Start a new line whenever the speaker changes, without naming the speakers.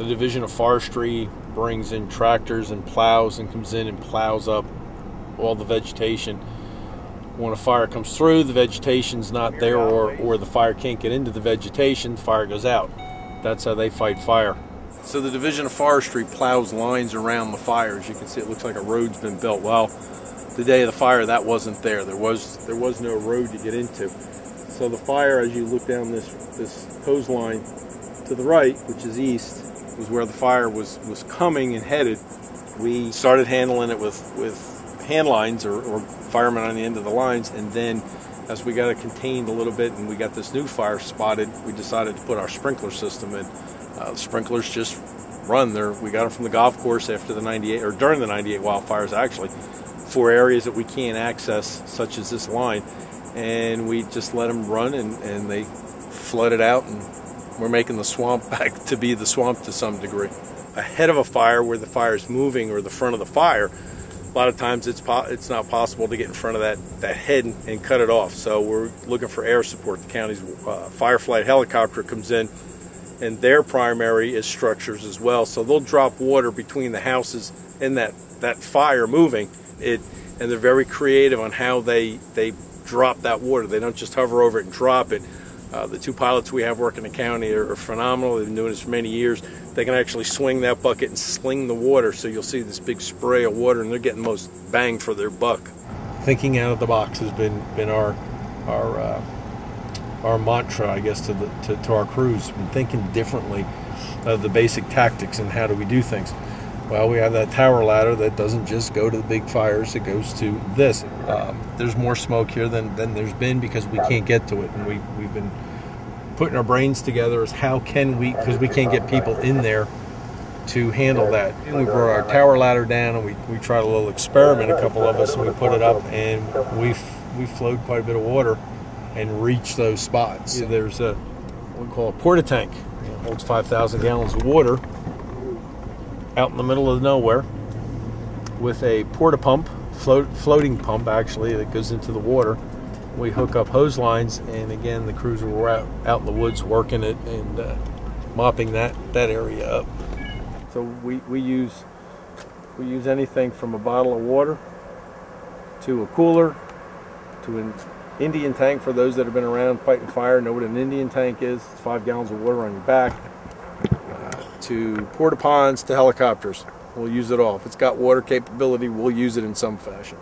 The Division of Forestry brings in tractors and plows and comes in and plows up all the vegetation. When a fire comes through, the vegetation's not there, or the fire can't get into the vegetation, the fire goes out. That's how they fight fire. So the Division of Forestry plows lines around the fire. As you can see, it looks like a road's been built. Well, the day of the fire, that wasn't there. There was no road to get into. So the fire, as you look down this hose line to the right, which is east, was where the fire was coming and headed. We started handling it with hand lines or firemen on the end of the lines, and then as we got it contained a little bit and we got this new fire spotted, we decided to put our sprinkler system in. The sprinklers just run there. We got them from the golf course after the 98, or during the 98 wildfires actually, for areas that we can't access, such as this line, and we just let them run, and they flooded out, and we're making the swamp back to be the swamp to some degree. Ahead of a fire, where the fire is moving, or the front of the fire, a lot of times it's not possible to get in front of that head and cut it off. So we're looking for air support. The county's Fireflight helicopter comes in, and their primary is structures as well. So they'll drop water between the houses and that fire moving. And they're very creative on how they drop that water. They don't just hover over it and drop it. The two pilots we have working in the county are phenomenal. They've been doing this for many years. They can actually swing that bucket and sling the water, so you'll see this big spray of water, and they're getting the most bang for their buck. Thinking out of the box has been our mantra, I guess, to our crews. Been thinking differently of the basic tactics and how do we do things. Well, we have that tower ladder that doesn't just go to the big fires, it goes to this. There's more smoke here than there's been because we can't get to it. And we've been putting our brains together as how can we, because we can't get people in there to handle that. And we brought our tower ladder down, and we tried a little experiment, a couple of us, and we put it up, and we flowed quite a bit of water and reached those spots. So there's what we call a porta tank. It holds 5,000 gallons of water out in the middle of nowhere with a porta pump, floating pump actually, that goes into the water. We hook up hose lines, and again the crews were out in the woods working it and mopping that area up. So we use anything from a bottle of water to a cooler to an Indian tank. For those that have been around fighting fire, know what an Indian tank is. It's 5 gallons of water on your back. To porta ponds to helicopters. We'll use it all. If it's got water capability, we'll use it in some fashion.